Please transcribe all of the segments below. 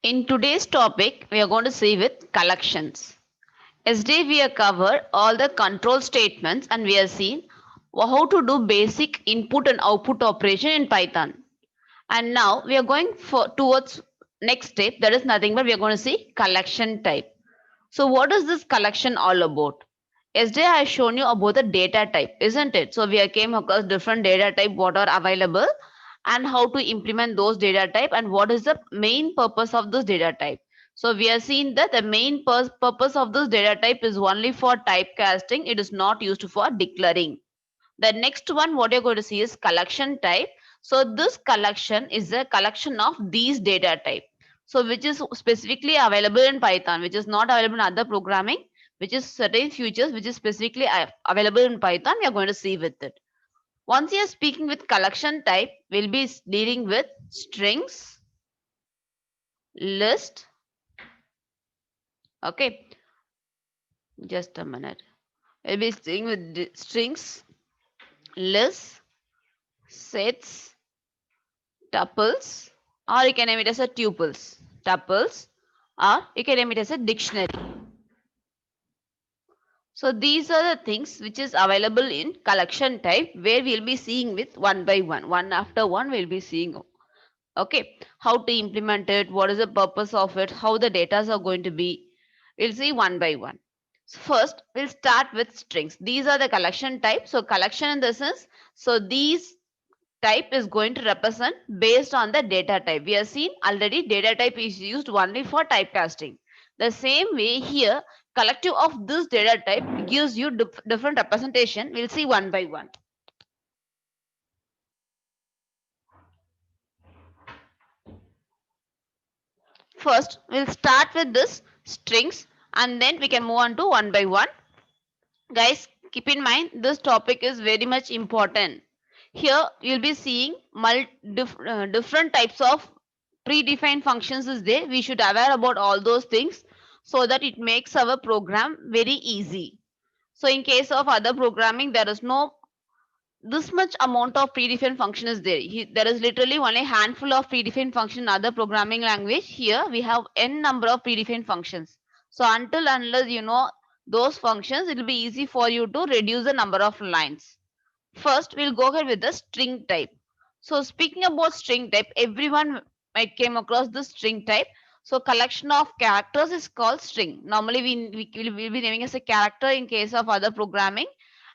In today's topic, we are going to see with collections. Yesterday, we have covered all the control statements and we have seen how to do basic input and output operation in Python. And now we are going towards next step. That is nothing but we are going to see collection type. So what is this collection all about? Yesterday I have shown you about the data type, isn't it? So we have came across different data type what are available and how to implement those data type and what is the main purpose of this data type. So we have seen that the main purpose of this data type is only for typecasting. It is not used for declaring. The next one what you're going to see is collection type. So this collection is a collection of these data type. So which is specifically available in Python, which is not available in other programming, which is certain features which is specifically available in Python. We are going to see with it. Once you are speaking with collection type, we'll be dealing with strings, list. Okay, just a minute. We'll be dealing with strings, lists, sets, tuples, or you can name it as a tuples, tuples, or you can name it as a dictionary. So these are the things which is available in collection type where we'll be seeing with one by one after one we'll be seeing. Okay, how to implement it, what is the purpose of it, how the data are going to be. We'll see one by one. So first, we'll start with strings. These are the collection type. So collection in the sense, so these type is going to represent based on the data type. We have seen already data type is used only for typecasting. The same way here, collective of this data type gives you different representation. We'll see one by one. First, we'll start with this strings and then we can move on to one by one. Guys, keep in mind this topic is very much important. Here you'll be seeing different types of predefined functions is there. We should aware about all those things so that it makes our program very easy. So in case of other programming, there is no this much amount of predefined function is there. There is literally only a handful of predefined function in other programming language. Here we have n number of predefined functions. So until unless you know those functions, it will be easy for you to reduce the number of lines. First, we'll go ahead with the string type. So speaking about string type, everyone might came across the string type. So collection of characters is called string. Normally, we will be naming as a character in case of other programming.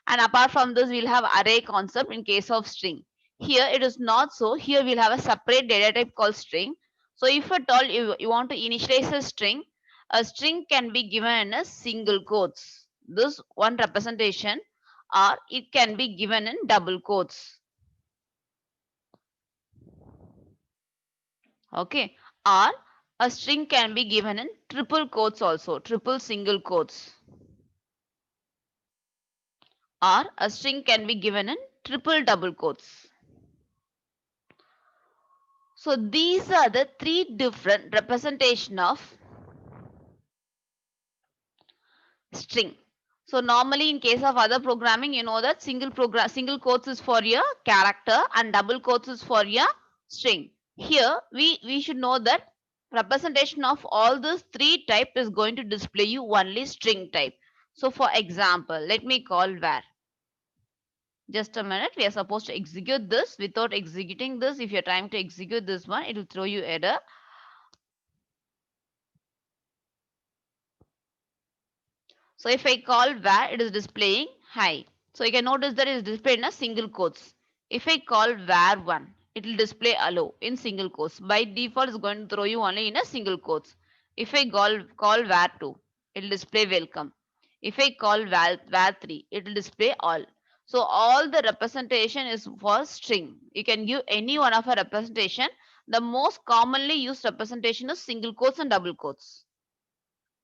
And apart from this, we'll have array concept in case of string. Here, it is not so. Here, we'll have a separate data type called string. So if at all you want to initialize a string can be given in a single quotes. This one representation or it can be given in double quotes. Okay, or a string can be given in triple quotes also, triple single quotes, or a string can be given in triple double quotes. So these are the three different representation of string. So normally in case of other programming, you know that single quotes is for your character and double quotes is for your string. Here we should know that representation of all these three type is going to display you only string type. So for example, let me call var. Just a minute, we are supposed to execute this. Without executing this, if you're trying to execute this one, it will throw you error. So if I call var, it is displaying hi. So you can notice that it is displayed in a single quotes. If I call var1, it will display hello in single quotes. By default, it's going to throw you only in a single quotes. If I call var2, it will display welcome. If I call var3, it will display all. So all the representation is for string. You can give any one of a representation. The most commonly used representation is single quotes and double quotes.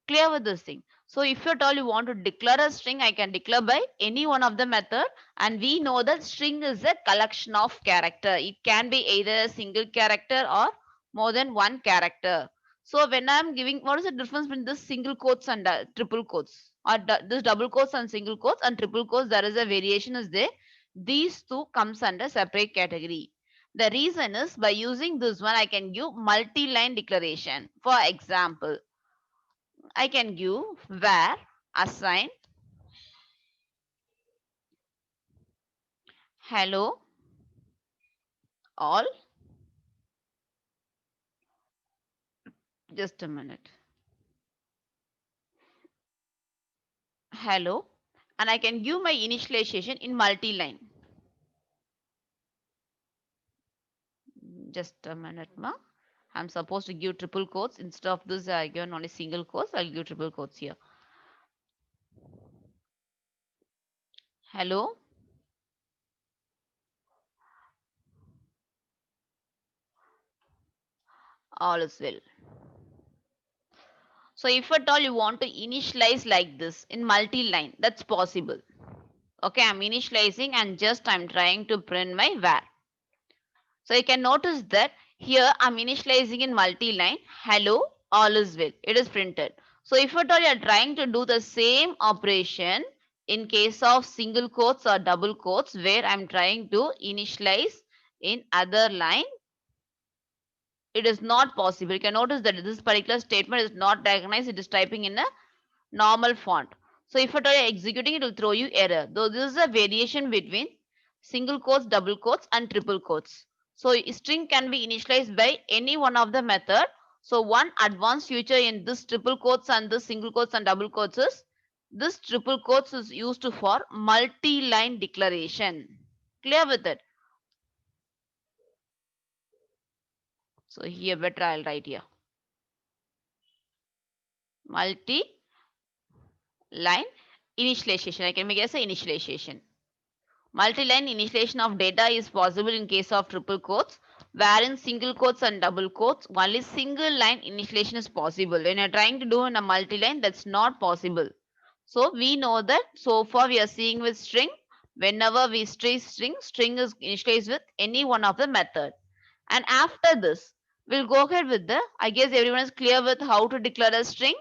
Clear with this thing. So if at all you want to declare a string, I can declare by any one of the method. And we know that string is a collection of character. It can be either a single character or more than one character. So when I'm giving, what is the difference between this single quotes and triple quotes? Or this double quotes and single quotes and triple quotes, there is a variation is there. These two comes under separate category. The reason is by using this one, I can give multi-line declaration. For example, I can give where assign hello all. Just a minute. Hello, and I can give my initialization in multi-line. Just a minute, ma. I'm supposed to give triple quotes. Instead of this, I given only single quotes. I'll give triple quotes here. Hello. All is well. So if at all you want to initialize like this in multi-line, that's possible. Okay, I'm initializing and just I'm trying to print my var. So you can notice that here I'm initializing in multi-line. Hello, all is well. It is printed. So if at all you are trying to do the same operation in case of single quotes or double quotes where I'm trying to initialize in other line, it is not possible. You can notice that this particular statement is not recognized. It is typing in a normal font. So if at all you're executing, it will throw you error. Though this is a variation between single quotes, double quotes, and triple quotes. So string can be initialized by any one of the method. So one advanced feature in this triple quotes and this single quotes and double quotes is this triple quotes is used for multi-line declaration. Clear with it? So here better I'll write here. Multi-line initialization. I can make it as a initialization. Multi-line initialization of data is possible in case of triple quotes, wherein single quotes and double quotes, only single line initialization is possible. When you're trying to do in a multi-line, that's not possible. So we know that so far we are seeing with string, whenever we trace string, string is initialized with any one of the method. And after this, we'll go ahead with the, I guess everyone is clear with how to declare a string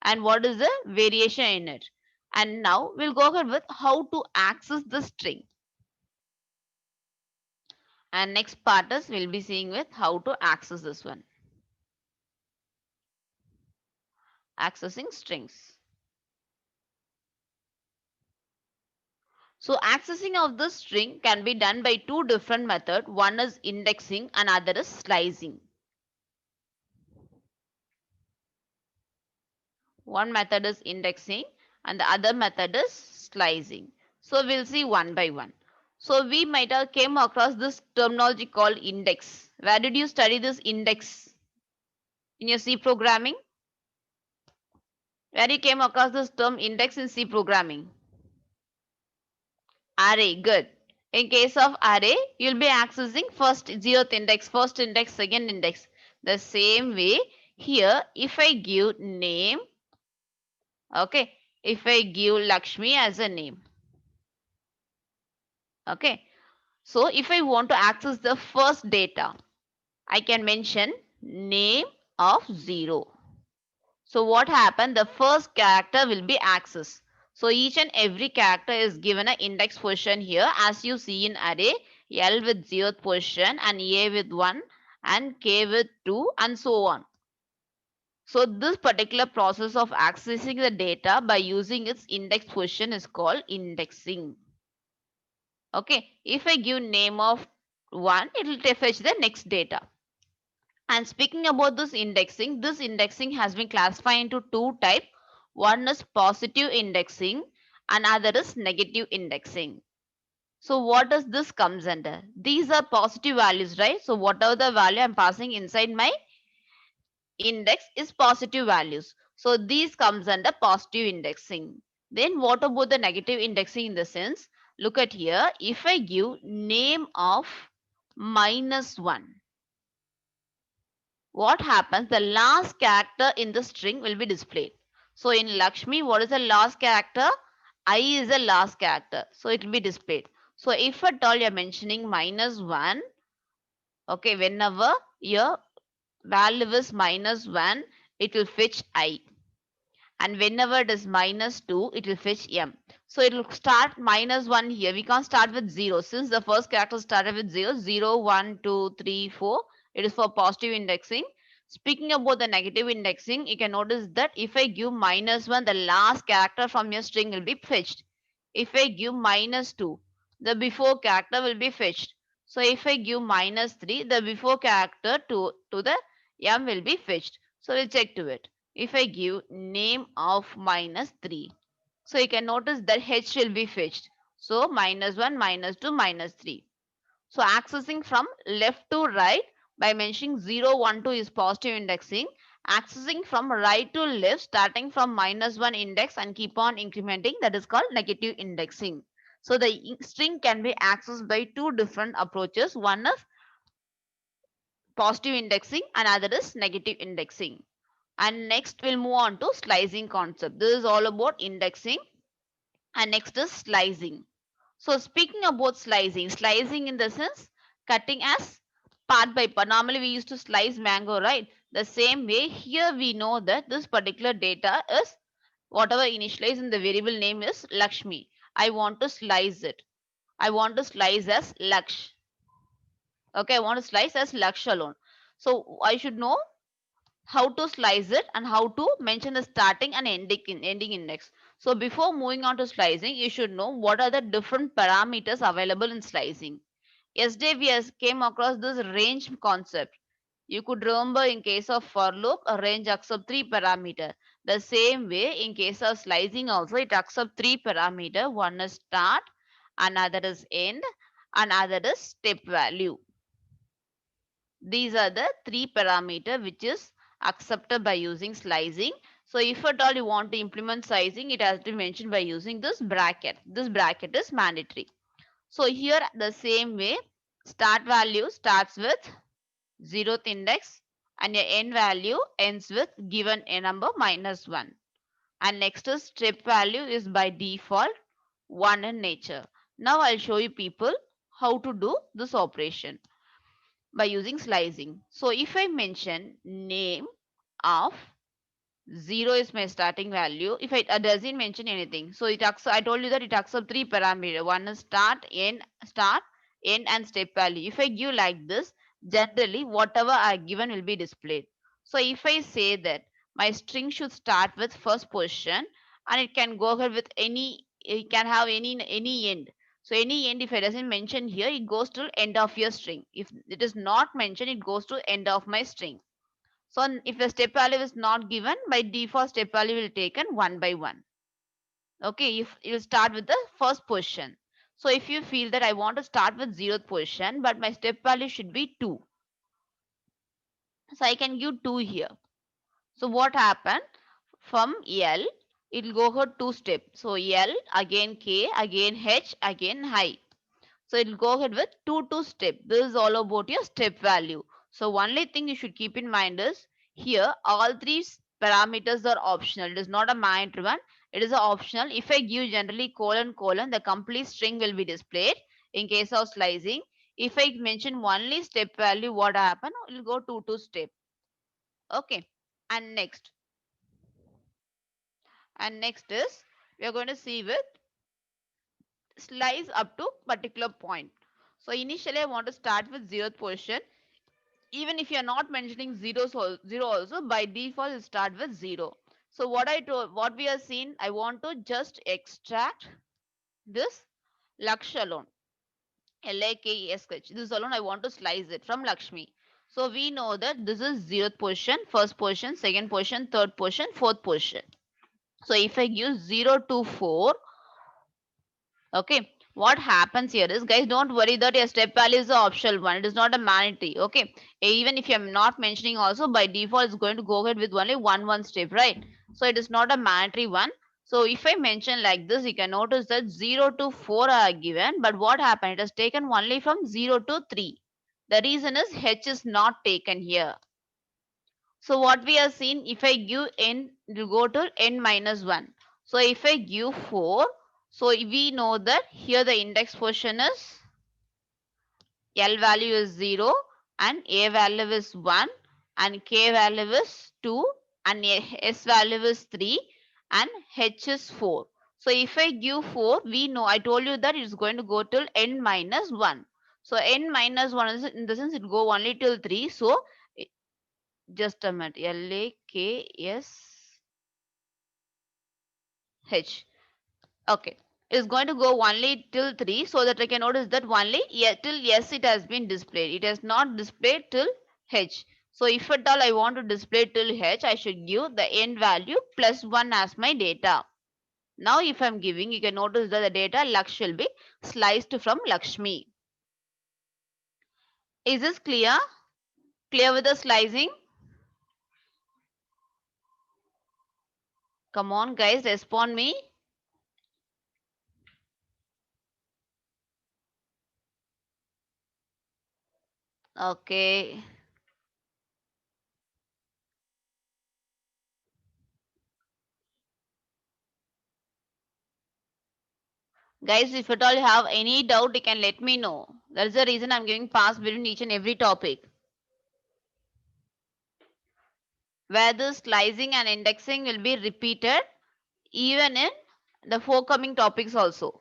and what is the variation in it. And now we'll go ahead with how to access the string. And next part is we'll be seeing with how to access this one. Accessing strings. So accessing of this string can be done by two different methods. One is indexing and other is slicing. One method is indexing and the other method is slicing. So we'll see one by one. So we might have came across this terminology called index. Where did you study this index? In your C programming? Where you came across this term index in C programming? Array, good. In case of array, you'll be accessing first zeroth index, first index, second index. The same way here, if I give name, okay, if I give Lakshmi as a name, okay. So if I want to access the first data, I can mention name of 0. So what happened? The first character will be accessed. So each and every character is given an index position here as you see in array. L with 0th position and A with 1 and K with 2 and so on. So this particular process of accessing the data by using its index position is called indexing. Okay, if I give name of 1, it will fetch the next data. And speaking about this indexing has been classified into two types. One is positive indexing and other is negative indexing. So what does this comes under? These are positive values, right? So whatever the value I'm passing inside my index is positive values. So these comes under positive indexing. Then what about the negative indexing in the sense? Look at here. If I give name of -1, what happens? The last character in the string will be displayed. So in Lakshmi, what is the last character? I is the last character. So it will be displayed. So if at all you're mentioning -1, okay, whenever your value is -1, it will fetch I. and whenever it is minus 2, it will fetch m. So it will start minus 1 here. We can't start with 0 since the first character started with 0. 0, 1, 2, 3, 4. It is for positive indexing. Speaking about the negative indexing, you can notice that if I give minus 1, the last character from your string will be fetched. If I give minus 2, the before character will be fetched. So if I give minus 3, the before character to the m will be fetched. So we'll check to it. If I give name of minus 3, so you can notice that h will be fetched. So minus 1, minus 2, minus 3. So accessing from left to right by mentioning 0, 1, 2 is positive indexing. Accessing from right to left starting from minus 1 index and keep on incrementing, that is called negative indexing. So the string can be accessed by two different approaches. One is positive indexing and other is negative indexing. And next we'll move on to slicing concept. This is all about indexing. And next is slicing. So speaking about slicing in the sense cutting as part by part. Normally we used to slice mango, right? The same way here we know that this particular data is whatever initialized in the variable name is Lakshmi. I want to slice it. I want to slice as Laksh. Okay, I want to slice as Laksh alone. So I should know how to slice it and how to mention the starting and ending index. So before moving on to slicing, you should know what are the different parameters available in slicing. Yesterday we came across this range concept. You could remember in case of for loop, a range accepts three parameter. The same way in case of slicing also it accepts three parameter. One is start, another is end, another is step value. These are the three parameter which is accepted by using slicing. So if at all you want to implement slicing, it has to be mentioned by using this bracket. This bracket is mandatory. So here the same way, start value starts with 0th index and your end value ends with given a number minus 1. And next is step value is by default 1 in nature. Now I'll show you people how to do this operation by using slicing. So if I mention name of 0 is my starting value, if it doesn't mention anything, so it accepts, I told you that it accepts three parameters. One is start, end and step value. If I give like this, generally whatever I given will be displayed. So if I say that my string should start with first position and it can go ahead with any, it can have any end. So any end, if it doesn't mention here, it goes to end of your string. If it is not mentioned, it goes to end of my string. So if the step value is not given, by default step value will taken one by one. Okay, if you start with the first position. So if you feel that I want to start with 0th position, but my step value should be 2. So I can give 2 here. So what happened? From L, it will go for 2 steps. So L, again K, again H, again I. So it will go ahead with 2 step. This is all about your step value. So only thing you should keep in mind is here all three parameters are optional. It is not a mandatory one. It is optional. If I give generally colon colon, the complete string will be displayed. In case of slicing, if I mention only step value, what happen? It will go 2 step. Okay. And next is we are going to see with slice up to particular point. So initially I want to start with 0th position. Even if you're not mentioning 0 also, by default you start with 0. So what we are seeing, I want to just extract this Laksh alone, Laksh. This alone I want to slice it from Lakshmi. So we know that this is 0th position, first position, second position, third position, fourth position. So if I give 0 to 4, okay, what happens here is, guys, don't worry that your step value is the optional one. It is not a mandatory. Okay, even if you're not mentioning also, by default it's going to go ahead with only one step, right? So it is not a mandatory one. So if I mention like this, you can notice that 0 to 4 are given, but what happened? It has taken only from 0 to 3. The reason is h is not taken here. So what we are seeing, if I give n, it will go to n minus 1. So if I give 4, so we know that here the index position is L value is 0 and A value is 1 and K value is 2 and S value is 3 and h is 4. So if I give 4, we know, I told you that it's going to go till n minus 1. So n minus 1 is in the sense it go only till 3. So just a minute, LAKSH. Okay, it's going to go only till 3, so that I can notice that only till S it has been displayed. It has not displayed till H. So if at all I want to display till H, I should give the end value plus 1 as my data. Now if I'm giving, you can notice that the data Laksh will be sliced from Lakshmi. Is this clear? Clear with the slicing? Come on guys, respond me. Okay. Guys, if at all you have any doubt, you can let me know. That's the reason I'm giving pass between each and every topic. Where the slicing and indexing will be repeated even in the forthcoming topics also.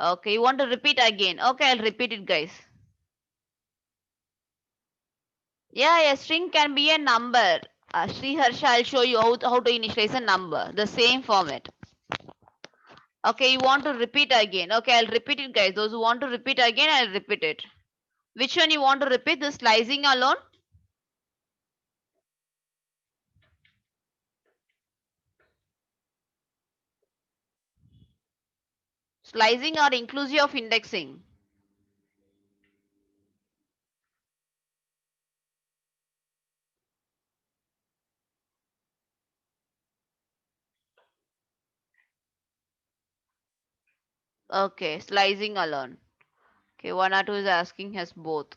Okay, you want to repeat again? Okay, I'll repeat it, guys. Yeah, a string can be a number. Sri Harsha, I'll show you how to initialize a number. The same format. Okay, you want to repeat again? Okay, I'll repeat it, guys. Those who want to repeat again, I'll repeat it. Which one you want to repeat? The slicing alone? Slicing or inclusive of indexing? Okay, slicing alone. Okay, one or two is asking us both.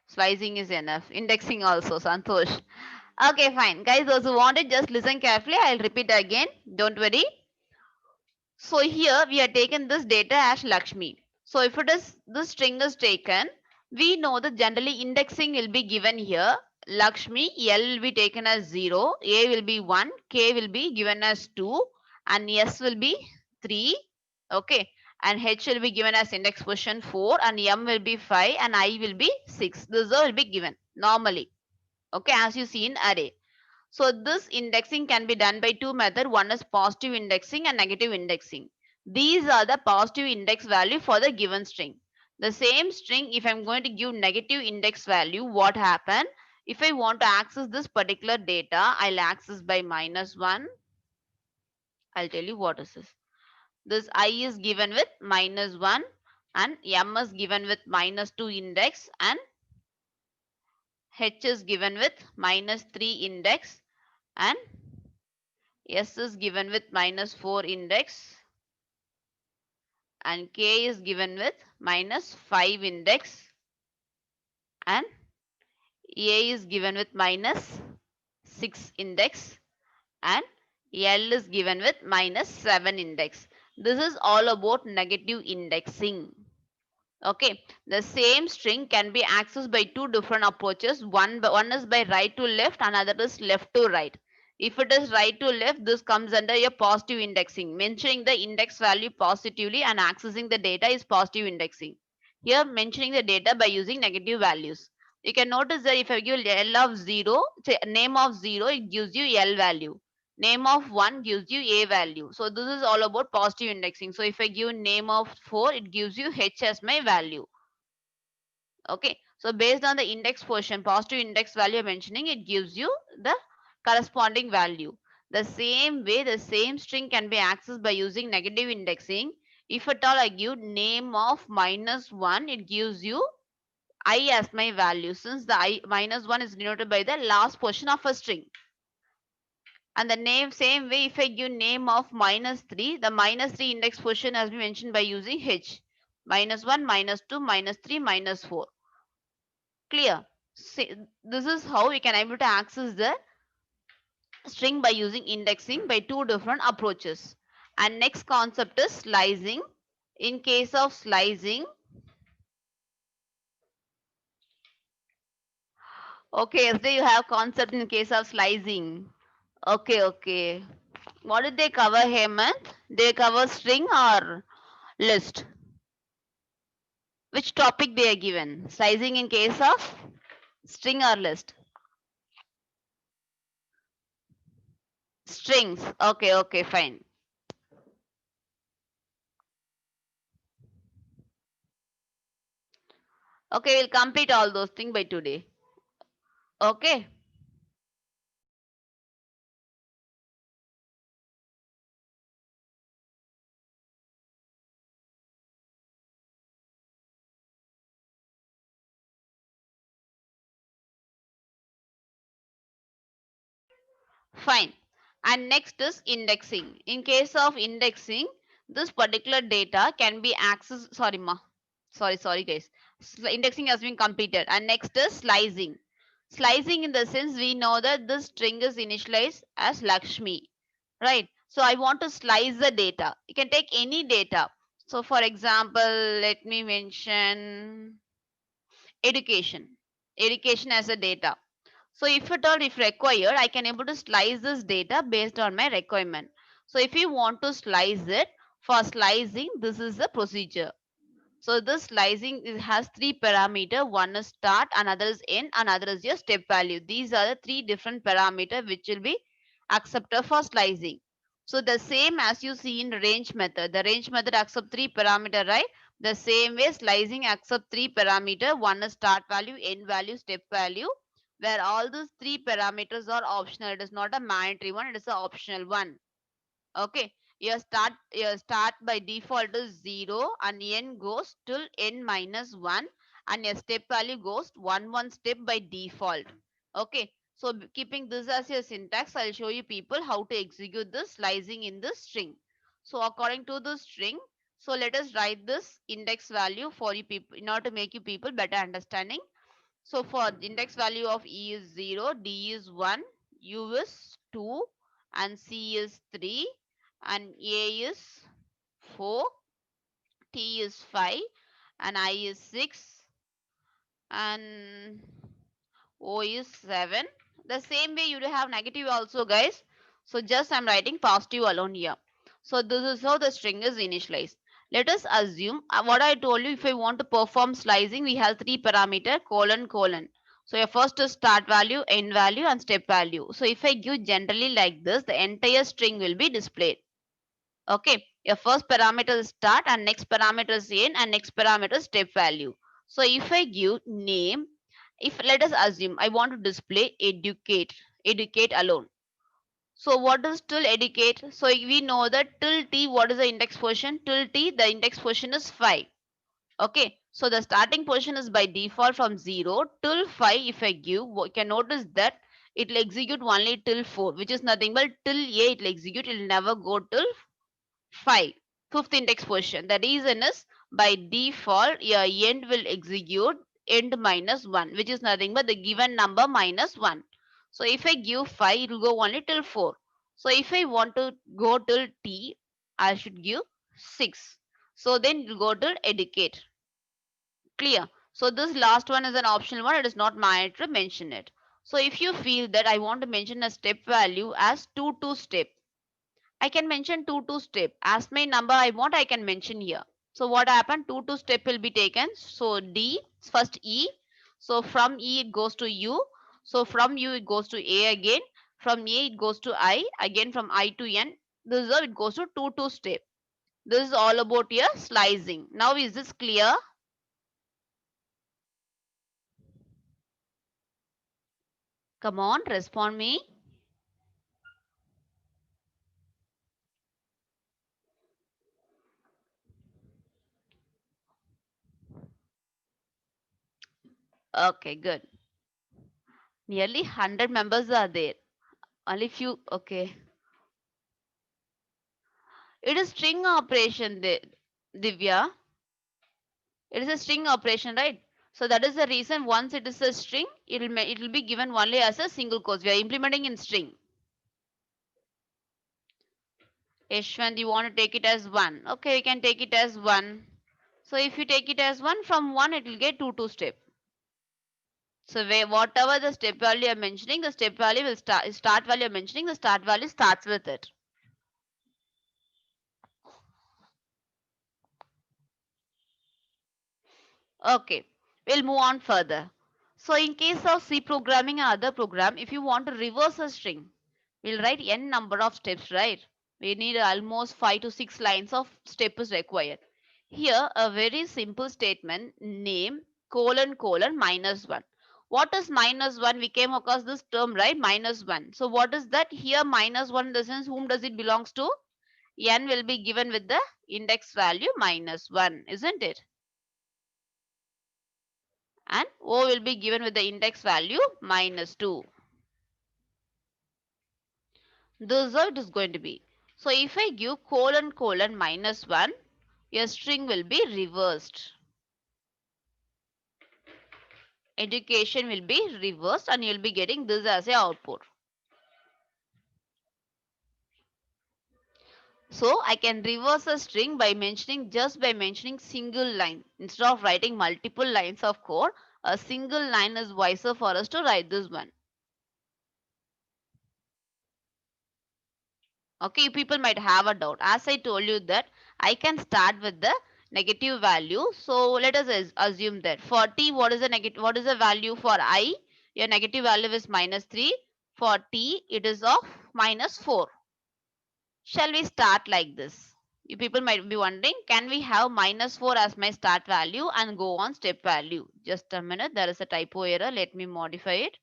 Slicing is enough. Indexing also, Santosh. Okay, fine. Guys, those who want it, just listen carefully. I'll repeat again. Don't worry. So here we are taken this data as Lakshmi. So if it is this string is taken, we know that generally indexing will be given here. Lakshmi, L will be taken as 0, A will be 1, K will be given as 2, and S will be 3. Okay. And H will be given as index position 4, and M will be 5, and I will be 6. This will be given normally. Okay, as you see in array. So this indexing can be done by two methods. One is positive indexing and negative indexing. These are the positive index value for the given string. The same string, if I'm going to give negative index value, what happen? If I want to access this particular data, I'll access by -1. I'll tell you what is this. This I is given with -1 and M is given with -2 index and H is given with -3 index and S is given with -4 index and K is given with -5 index and A is given with -6 index and L is given with -7 index. This is all about negative indexing. Okay, the same string can be accessed by two different approaches. One is by right to left, another is left to right. If it is right to left, this comes under a positive indexing. Mentioning the index value positively and accessing the data is positive indexing. Here, mentioning the data by using negative values. You can notice that if I give L of 0, say name of 0, it gives you L value. Name of 1 gives you A value. So this is all about positive indexing. So if I give name of 4, it gives you H as my value. Okay, so based on the index portion, positive index value mentioning, it gives you the corresponding value. The same way, the same string can be accessed by using negative indexing. If at all I give name of -1, it gives you I as my value, since the I -1 is denoted by the last portion of a string. And the name same way, if I give name of -3, the -3 index position has been mentioned by using H. -1, -2, -3, -4. Clear? See, this is how we can able to access the string by using indexing by two different approaches. And next concept is slicing. In case of slicing, okay, yesterday you have concept in case of slicing. Okay, okay. What did they cover, Hemant? They cover string or list? Which topic they are given? Sizing in case of string or list? Strings. Okay, okay, fine. Okay, we'll complete all those things by today. Okay. Fine. And next is indexing. In case of indexing, this particular data can be accessed. Sorry, ma. Sorry, guys. Indexing has been completed. And next is slicing. Slicing in the sense we know that this string is initialized as Lakshmi, right? So I want to slice the data. You can take any data. So for example, let me mention education. Education as a data. So if at all if required, I can able to slice this data based on my requirement. So if you want to slice it, for slicing, this is the procedure. So this slicing has three parameter. One is start, another is end, another is your step value. These are the three different parameter which will be accepted for slicing. So the same as you see in range method. The range method accept three parameter, right? The same way slicing accept three parameter. One is start value, end value, step value, where all these three parameters are optional. It is not a mandatory one, it is an optional one. Okay, your start by default is 0 and n goes till n minus 1 and your step value goes 1 step by default. Okay, so keeping this as your syntax, I'll show you people how to execute this slicing in this string. So according to the string, so let us write this index value for you people in order to make you people better understanding. So for index value of E is 0, D is 1, U is 2, and C is 3, and A is 4, T is 5, and I is 6, and O is 7. The same way you do have negative also, guys. So just I'm writing positive alone here. So this is how the string is initialized. Let us assume what I told you. If I want to perform slicing, we have three parameter colon colon. So your first is start value, end value, and step value. So if I give generally like this, the entire string will be displayed. Okay, your first parameter is start, and next parameter is end, and next parameter is step value. So if I give name, if let us assume I want to display educate alone. So what is till educate? So we know that till t, what is the index position? Till t, the index position is 5. Okay, so the starting position is by default from 0 till 5. If I give, you can notice that it will execute only till 4, which is nothing but till a it will execute. It will never go till 5, fifth index position. The reason is by default your end will execute end minus 1, which is nothing but the given number minus 1. So if I give 5, it will go only till 4. So if I want to go till t, I should give 6. So then it will go till educate. Clear? So this last one is an optional one. It is not mandatory to mention it. So if you feel that I want to mention a step value as 2 step, I can mention 2 step. As my number I want, I can mention here. So what happened? 2 step will be taken. So D, first E. So from E it goes to U. So from U it goes to A again. From A it goes to I. Again from I to N. This is how it goes to 2 step. This is all about your slicing. Now is this clear? Come on, respond me. Okay, good. Nearly 100 members are there. Only few. Okay. It is string operation, Divya. It is a string operation, right? So that is the reason once it is a string, it will be given only as a single quotes. We are implementing in string. Yeshwant, you want to take it as 1. Okay, you can take it as 1. So if you take it as 1, from 1 it will get 2 step. So whatever the step value you're mentioning, the step value will start value you're mentioning, the start value starts with it. Okay, we'll move on further. So in case of C programming and other program, if you want to reverse a string, we'll write n number of steps, right? We need almost 5 to 6 lines of step is required. Here, a very simple statement, name colon colon minus 1. What is minus 1? We came across this term, right? Minus 1. So what is that? Here minus 1 in the sense whom does it belongs to? N will be given with the index value minus 1, isn't it? And O will be given with the index value minus 2. This is how it is going to be. So if I give colon colon minus 1, your string will be reversed. Education will be reversed and you will be getting this as a output. So I can reverse a string by mentioning single line. Instead of writing multiple lines of code, a single line is wiser for us to write this one. Okay, people might have a doubt. As I told you that I can start with the negative value. So let us assume that 40, what is the negative, what is the value for I? Your negative value is minus 3. For t, it is of minus 4. Shall we start like this? You people might be wondering, can we have minus 4 as my start value and go on step value? Just a minute, there is a typo error. Let me modify it.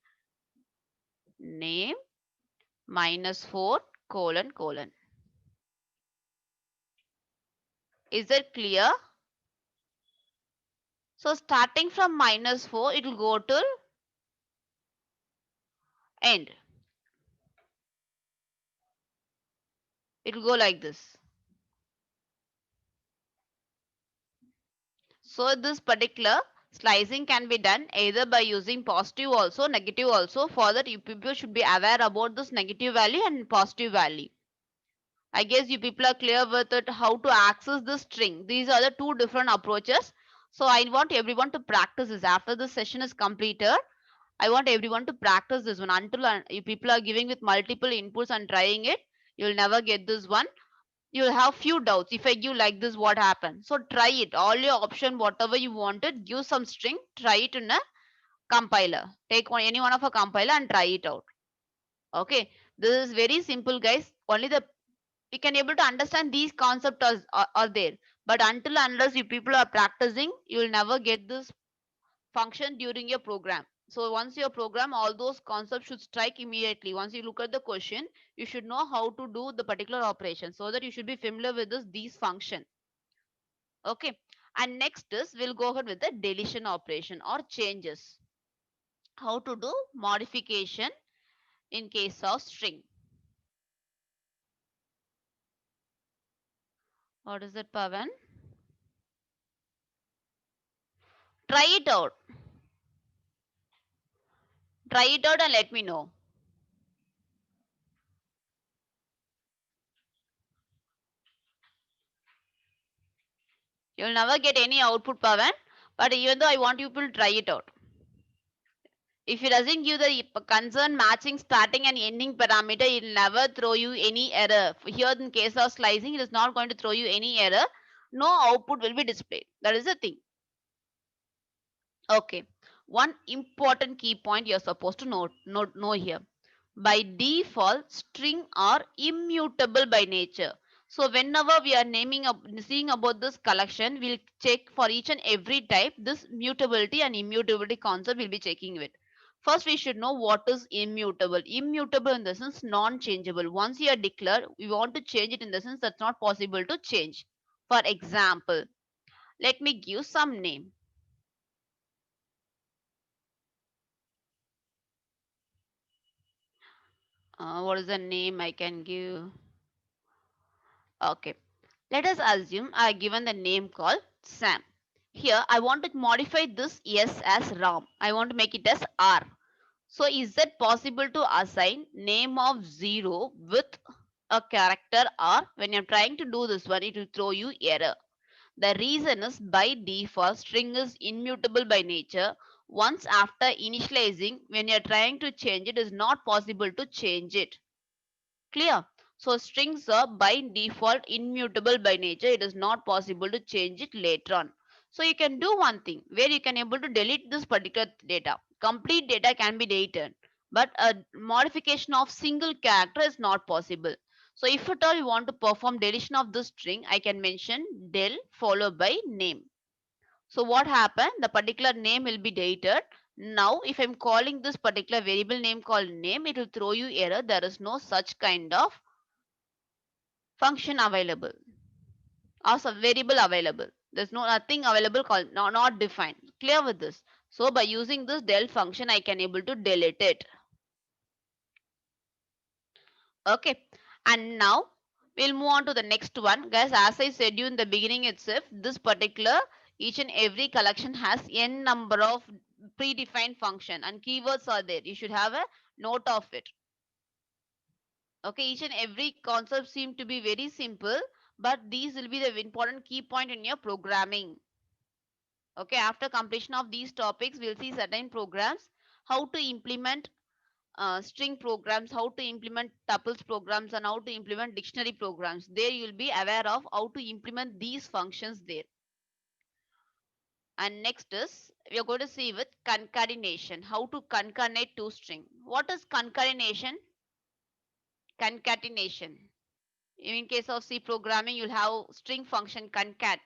Name minus 4 colon colon. Is that clear? So starting from minus 4, it will go to end. It will go like this. So this particular slicing can be done either by using positive also, negative also. For that, you people should be aware about this negative value and positive value. I guess you people are clear with it how to access the string. These are the two different approaches. So I want everyone to practice this. After the session is completed, I want everyone to practice this one. Until you people are giving with multiple inputs and trying it, you'll never get this one. You'll have few doubts. If I give like this, what happens? So try it. All your option, whatever you wanted, give some string, try it in a compiler. Take any one of a compiler and try it out. Okay. This is very simple, guys. Only the we can able to understand these concepts are there. But until unless you people are practicing, you will never get this function during your program. So once your program, all those concepts should strike immediately. Once you look at the question, you should know how to do the particular operation so that you should be familiar with these function. Okay. And next is we'll go ahead with the deletion operation or changes. How to do modification in case of string. What is it, Pavan? Try it out. Try it out and let me know. You'll never get any output, Pavan. But even though I want you to try it out. If it doesn't give the concern matching starting and ending parameter, it will never throw you any error. Here in case of slicing, it is not going to throw you any error. No output will be displayed. That is the thing. Okay. One important key point you're supposed to know here. By default, string are immutable by nature. So whenever we are seeing about this collection, we'll check for each and every type this mutability and immutability concept we'll be checking with. First, we should know what is immutable. Immutable in the sense non-changeable. Once you are declared, we want to change it in the sense that's not possible to change. For example, let me give some name. What is the name I can give? Okay. Let us assume I have given the name called Sam. Here I want to modify this S as Ram. I want to make it as R. So is it possible to assign name of 0 with a character R? When you're trying to do this one, it will throw you error. The reason is by default string is immutable by nature. Once after initializing, when you're trying to change it is not possible to change it. Clear? So strings are by default immutable by nature. It is not possible to change it later on. So you can do one thing where you can able to delete this particular data. Complete data can be deleted, but a modification of single character is not possible. So if at all you want to perform deletion of this string, I can mention del followed by name. So what happened? The particular name will be deleted. Now, if I'm calling this particular variable name called name, it will throw you error. There is no such kind of function available or some variable available. There's no nothing available called not defined. Clear with this? So by using this del function, I can able to delete it. Okay. And now we'll move on to the next one. Guys, as I said you in the beginning itself, this particular each and every collection has n number of predefined function and keywords are there. You should have a note of it. Okay, each and every concept seem to be very simple, but these will be the important key point in your programming. Okay, after completion of these topics, we'll see certain programs, how to implement string programs, how to implement tuples programs, and how to implement dictionary programs. There you'll be aware of how to implement these functions there. And next is we are going to see with concatenation, how to concatenate two string. What is concatenation? Concatenation. In case of C programming, you'll have string function concat.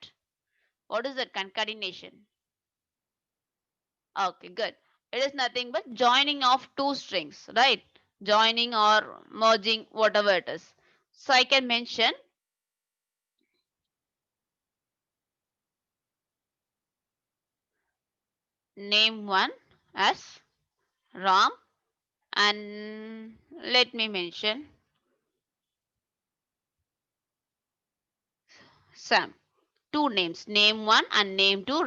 What is that concatenation? Okay, good. It is nothing but joining of two strings, right? Joining or merging, whatever it is. So I can mention name one as Ram and let me mention Sam. Two names, name one and name two.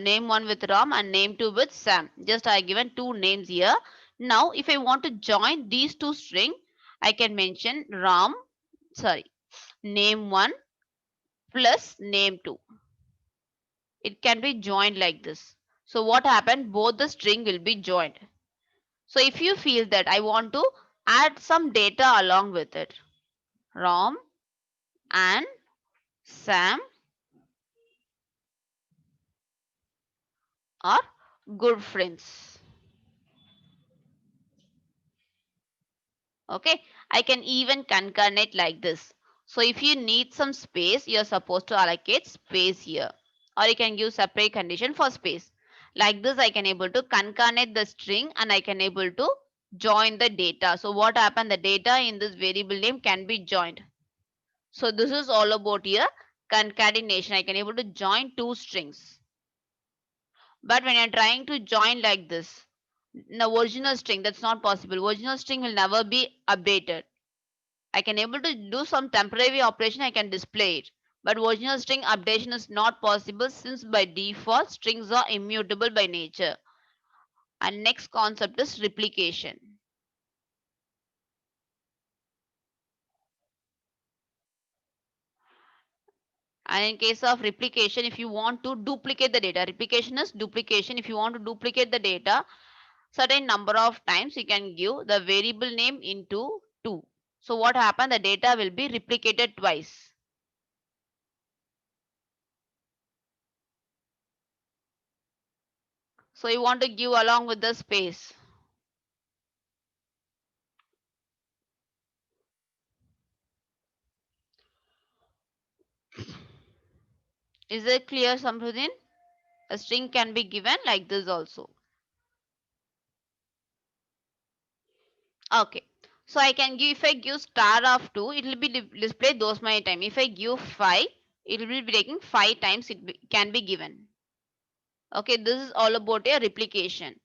Name one with Ram and name two with Sam. Just I given two names here. Now, if I want to join these two string, I can mention name one plus name two. It can be joined like this. So what happened? Both the string will be joined. So if you feel that I want to add some data along with it, Ram and Sam are good friends. Okay, I can even concatenate like this. So if you need some space, you're supposed to allocate space here, or you can give separate condition for space. Like this, I can able to concatenate the string and I can able to join the data. So what happened? The data in this variable name can be joined. So this is all about here concatenation. I can able to join two strings. But when you're trying to join like this, the original string, that's not possible. Original string will never be updated. I can able to do some temporary operation, I can display it. But original string updation is not possible since by default strings are immutable by nature. And next concept is replication. And in case of replication, if you want to duplicate the data, replication is duplication. If you want to duplicate the data, certain number of times you can give the variable name into 2. So what happened? The data will be replicated twice. So you want to give along with the space. Is it clear, Samrudin? A string can be given like this also. Okay. So I can give, if I give star of 2, it will be displayed those many times. If I give 5, it will be taking 5 times can be given. Okay, this is all about a replication.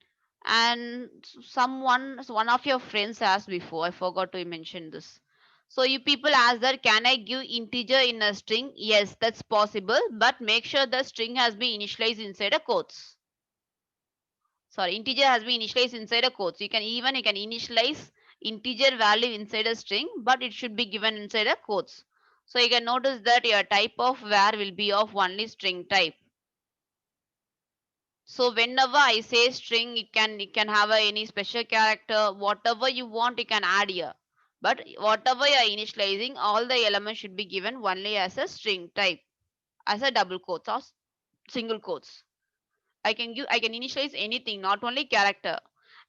And one of your friends asked before, I forgot to mention this. So you people ask that, can I give integer in a string? Yes, that's possible, but make sure the string has been initialized inside a quotes. Sorry, integer has been initialized inside a quotes. You can initialize integer value inside a string, but it should be given inside a quotes. So you can notice that your type of var will be of only string type. So whenever I say string, it can have any special character, whatever you want, you can add here. But whatever you are initializing, all the elements should be given only as a string type, as a double quotes or single quotes. I can initialize anything, not only character.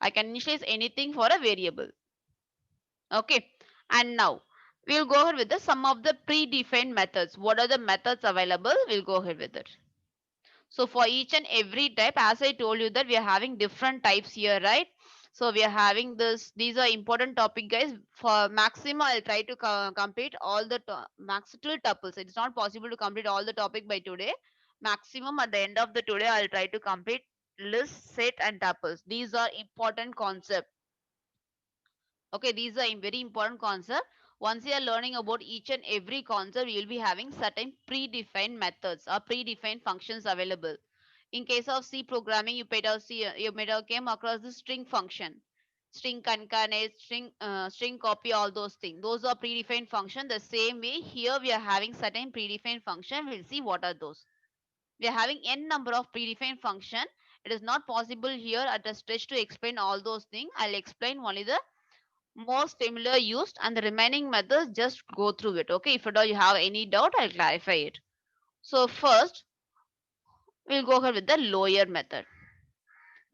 I can initialize anything for a variable. Okay. And now we'll go ahead with the some of the predefined methods. What are the methods available? We'll go ahead with it. So for each and every type, as I told you that we are having different types here, right? So we are having this, these are important topic, guys. For maximum, I'll try to complete all the max till tuples. It's not possible to complete all the topic by today. Maximum at the end of the today, I'll try to complete list, set, and tuples. These are important concept. Okay, these are very important concept. Once you are learning about each and every concept, you will be having certain predefined methods or predefined functions available. In case of C programming, you might have came across the string function, string concatenate, string copy, all those things. Those are predefined function. The same way here we are having certain predefined function. We'll see what are those. We are having n number of predefined function. It is not possible here at a stretch to explain all those things. I'll explain only the most similar used, and the remaining methods just go through it. Okay, if at all you have any doubt, I'll clarify it. So first we'll go ahead with the lower method.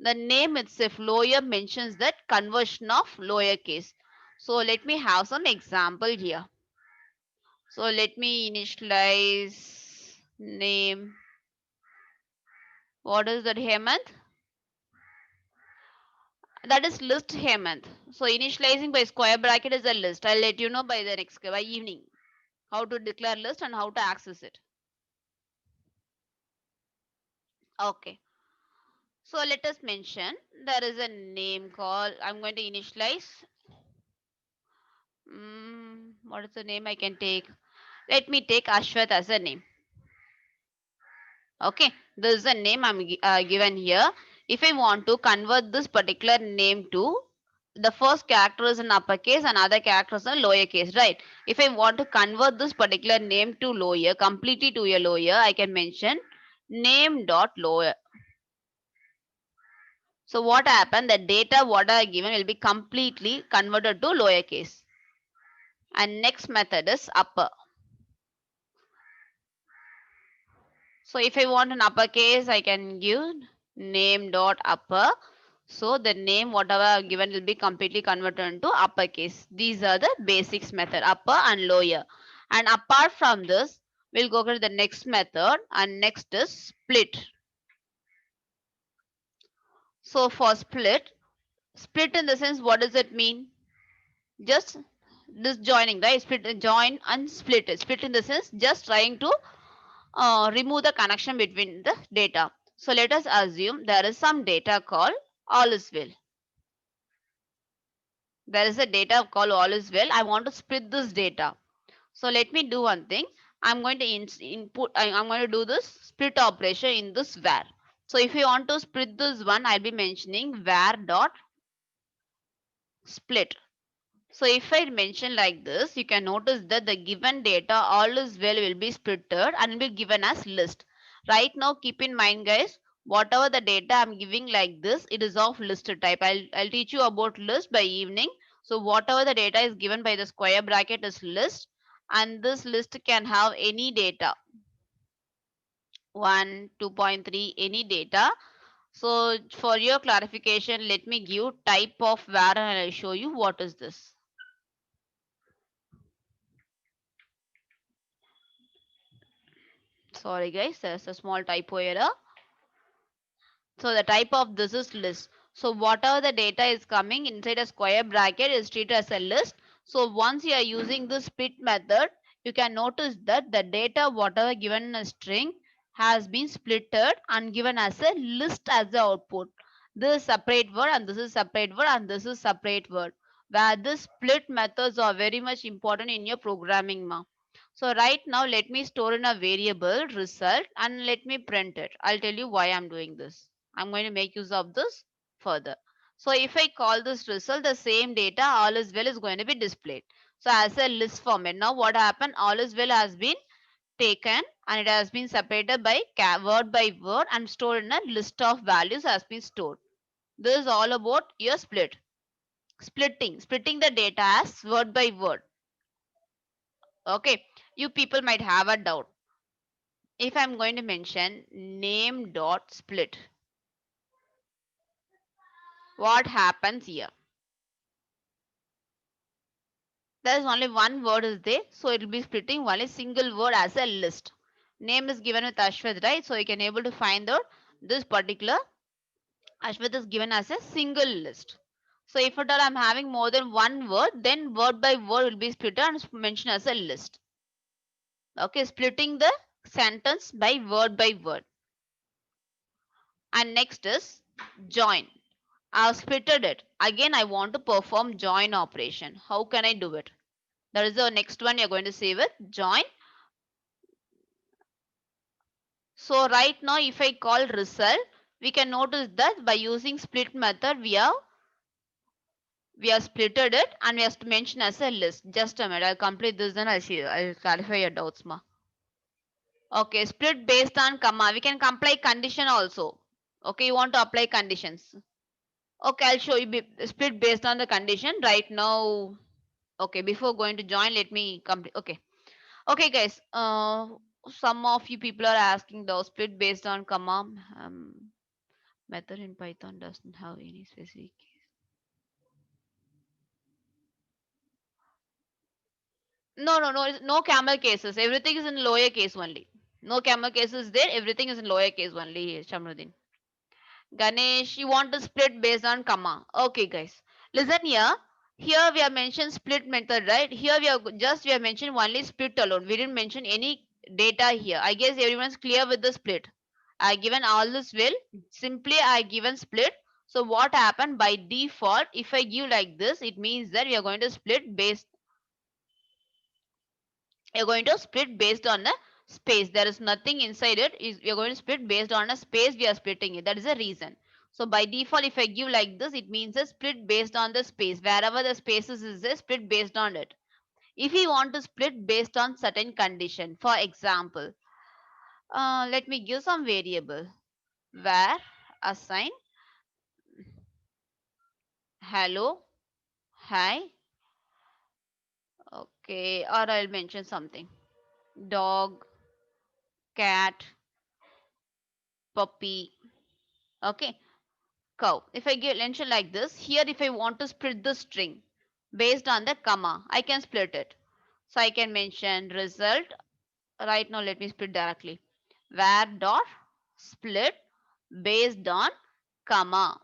The name itself, lower, mentions that conversion of lowercase. So let me have some example here. So let me initialize name. What is that, Hemant? That is list, Hemant. So initializing by square bracket is a list. I'll let you know by the next by evening how to declare list and how to access it. Okay. So let us mention there is a name called, I'm going to initialize. What is the name I can take? Let me take Ashwath as a name. Okay, this is the name I'm given here. If I want to convert this particular name to, the first character is in uppercase and other characters in lowercase, right? If I want to convert this particular name to lower, completely to a lower, I can mention name dot lower. So what happened? The data what I given will be completely converted to lowercase. And next method is upper. So if I want an uppercase, I can give name dot upper. So the name whatever I've given will be completely converted into uppercase. These are the basics method, upper and lower. And apart from this, we'll go to the next method, and next is split. So for split, split in the sense, what does it mean? Just this joining, right? Split, join and split. Split in the sense just trying to remove the connection between the data. So let us assume there is some data called all is well. There is a data called all is well. I want to split this data. So let me do one thing. I'm going to input. I'm going to do this split operation in this var. So if you want to split this one, I'll be mentioning var dot split. So if I mention like this, you can notice that the given data all is well will be splitted and will be given as list. Right now, keep in mind, guys, whatever the data I'm giving like this, it is of list type. I'll teach you about list by evening. So whatever the data is given by the square bracket is list, and this list can have any data, 1, 2.3, any data. So for your clarification, let me give type of var and I'll show you what is this. Sorry guys, there's a small typo error. So the type of this is list. So whatever the data is coming inside a square bracket is treated as a list. So once you are using the split method, you can notice that the data whatever given in a string has been splitted and given as a list as the output. This is separate word and this is separate word and this is separate word. Where this split methods are very much important in your programming. So right now let me store in a variable result and let me print it. I'll tell you why I'm doing this. I'm going to make use of this further. So if I call this result, the same data all is well is going to be displayed. So as a list format. Now what happened? All is well has been taken and it has been separated by word by word and stored in a list of values has been stored. This is all about your splitting the data as word by word. Okay, you people might have a doubt. If I'm going to mention name dot split, what happens here? There is only one word is there, so it will be splitting only single word as a list. Name is given with Ashwath, right? So you can able to find out this particular Ashwath is given as a single list. So if at all I'm having more than one word, then word by word will be split and mentioned as a list. Okay, splitting the sentence by word. And next is join. I've splitted it. Again, I want to perform join operation. How can I do it? That is the next one you're going to say with join. So right now, if I call result, we can notice that by using split method, we have splitted it and we have to mention as a list. Just a minute, I'll complete this and I'll clarify your doubts, ma. Okay, split based on comma. We can apply condition also. Okay, you want to apply conditions. Okay, I'll show you split based on the condition. Right now, okay, before going to join, let me complete. Okay, guys. Some of you people are asking the split based on comma method in Python doesn't have any specific. No camel cases. Everything is in lower case only. No camel cases there. Everything is in lower case only, Shamruddin. Ganesh, you want to split based on comma. Okay, guys. Listen here. Here we have mentioned split method, right? Here we have mentioned only split alone. We didn't mention any data here. I guess everyone's clear with the split. I given all this will. Simply I given split. So what happened by default, if I give like this, it means that we are going to split based you're going to split based on a space. There is nothing inside it. You're going to split based on a space we are splitting it. That is the reason. So by default, if I give like this, it means a split based on the space. Wherever the spaces is there, split based on it. If you want to split based on certain condition, for example, let me give some variable where assign hello, hi, okay, or I'll mention something dog, cat, puppy, okay, cow. If I give mention like this, here if I want to split the string based on the comma, I can split it. So I can mention result. Right now, let me split directly. Where dot split based on comma.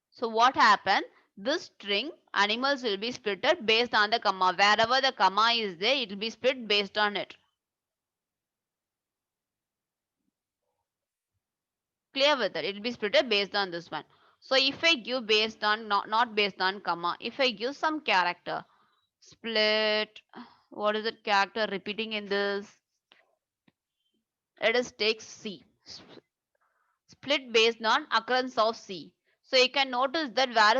So what happened? This string animals will be splitted based on the comma. Wherever the comma is there, it will be split based on it. Clear with it. It will be splitted based on this one. So if I give based on not based on comma, if I give some character, split, what is it character repeating in this? Let us take C. Split based on occurrence of C. So you can notice that where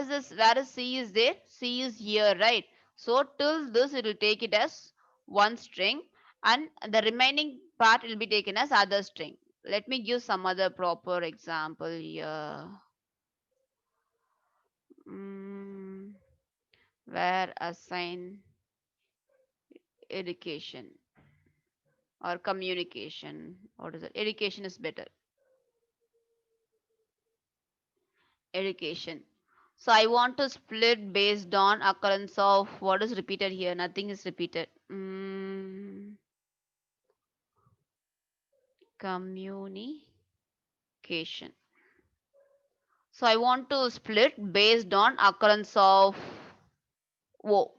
is C is there? C is here, right? So till this it will take it as one string and the remaining part will be taken as other string. Let me give some other proper example here. Mm, where assign education or communication. What is it? Education is better. Education. So I want to split based on occurrence of what is repeated here. Nothing is repeated. Communication. So I want to split based on occurrence of O.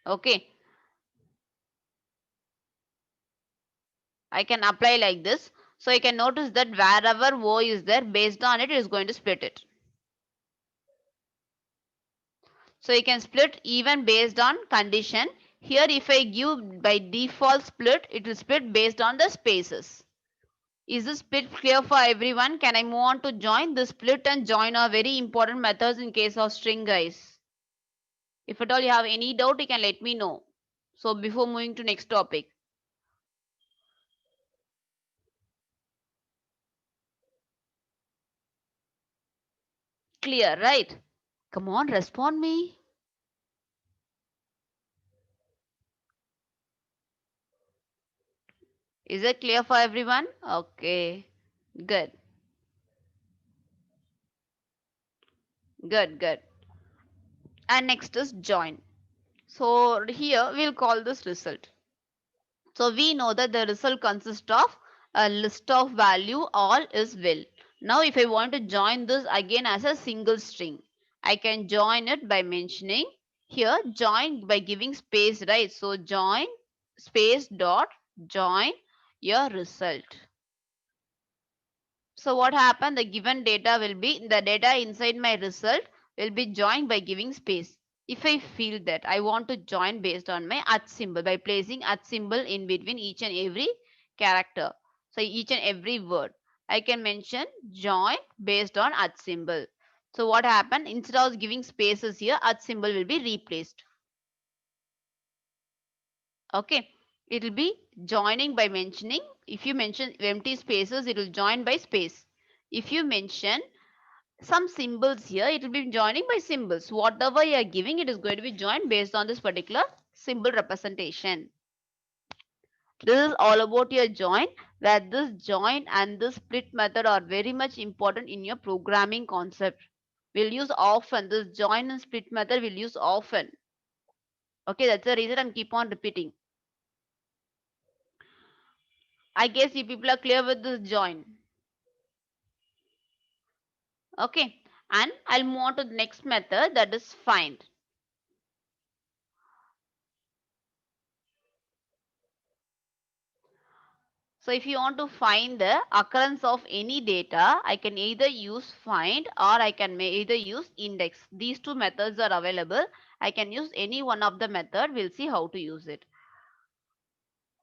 Okay. I can apply like this. So you can notice that wherever O is there, based on it, it is going to split it. So you can split even based on condition. Here if I give by default split, it will split based on the spaces. Is this split clear for everyone? Can I move on to join? The split and join are very important methods in case of string, guys. If at all you have any doubt, you can let me know. So before moving to next topic. Clear, right? Come on, respond me. Is it clear for everyone? Okay. Good. Good, good. And next is join. So here we'll call this result. So we know that the result consists of a list of value all is well. Now if I want to join this again as a single string, I can join it by mentioning here join by giving space, right? So join space dot join your result. So what happened? The given data will be the data inside my result will be joined by giving space. If I feel that I want to join based on my at symbol by placing at symbol in between each and every character. So each and every word I can mention join based on at symbol. So what happened? Instead of giving spaces here, at symbol will be replaced. Okay. It will be joining by mentioning. If you mention empty spaces, it will join by space. If you mention some symbols here, it will be joining by symbols. Whatever you are giving, it is going to be joined based on this particular symbol representation. This is all about your join, where this join and this split method are very much important in your programming concept. We'll use often. This join and split method we'll use often. Okay, that's the reason I'm keep on repeating. I guess you people are clear with this join. Okay, and I'll move on to the next method, that is find. So if you want to find the occurrence of any data, I can either use find or I can either use index. These two methods are available. I can use any one of the method. We'll see how to use it.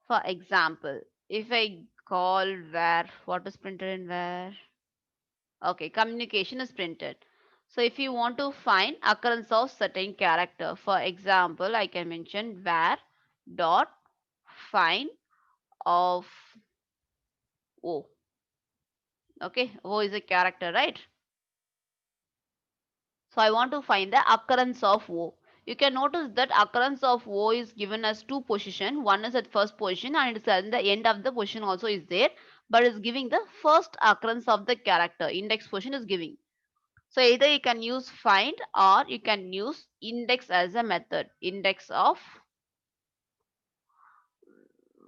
For example, if I call where, what is printed in where? Okay, communication is printed. So if you want to find occurrence of certain character, for example, I can mention where dot find of O. Okay, O is a character, right? So I want to find the occurrence of O. You can notice that occurrence of O is given as two position. One is at first position and it's at the end of the position also is there. But it's giving the first occurrence of the character. Index position is giving. So either you can use find or you can use index as a method. Index of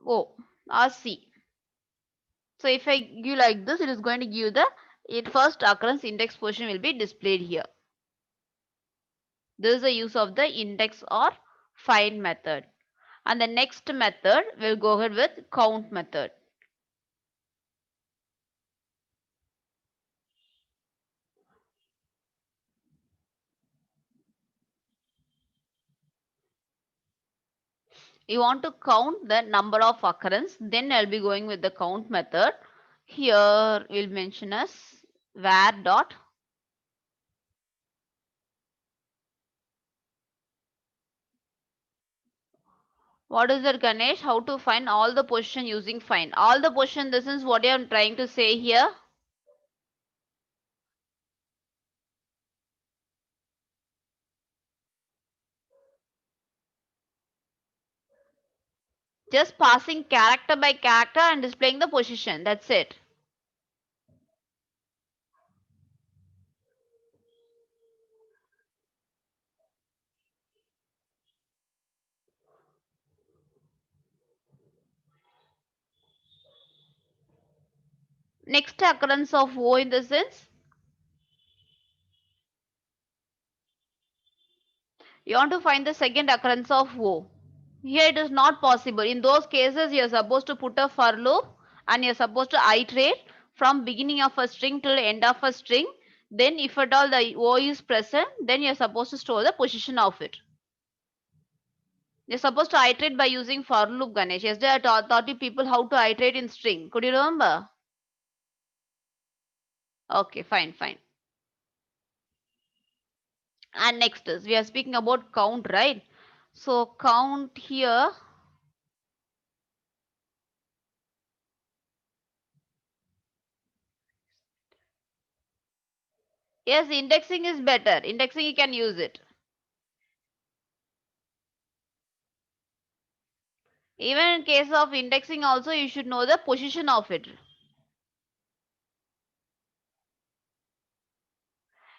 O or C. So if I give like this, it is going to give the first occurrence index position will be displayed here. This is the use of the index or find method. And the next method we'll go ahead with count method. You want to count the number of occurrence, then I'll be going with the count method. Here we'll mention as var dot what is that, Ganesh? How to find all the position using find? All the position, this is what I am trying to say here. Just passing character by character and displaying the position. That's it. Next occurrence of O in the sense, you want to find the second occurrence of O. Here it is not possible. In those cases, you are supposed to put a for loop and you are supposed to iterate from beginning of a string till end of a string. Then if at all the O is present, then you are supposed to store the position of it. You're supposed to iterate by using for loop, Ganesh. Yesterday I taught you people how to iterate in string. Could you remember? Okay, fine, fine. And next is, we are speaking about count, right? So count here, Yes, indexing is better. Indexing, you can use it. Even in case of indexing also, you should know the position of it.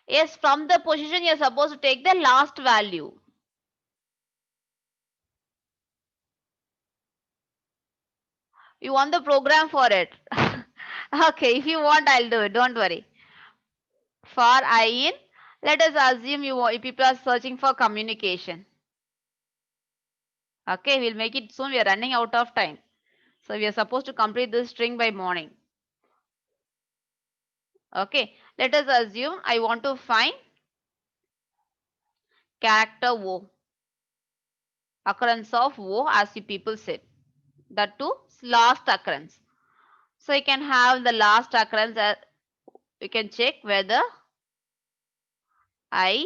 Yes, from the position, you're supposed to take the last value. You want the program for it. Okay, if you want, I'll do it. Don't worry. For I in, let us assume people are searching for communication. Okay, we'll make it soon. We are running out of time. So we are supposed to complete this string by morning. Okay, let us assume I want to find character O, occurrence of O as you people said. That too, last occurrence. So you can have the last occurrence. You can check whether I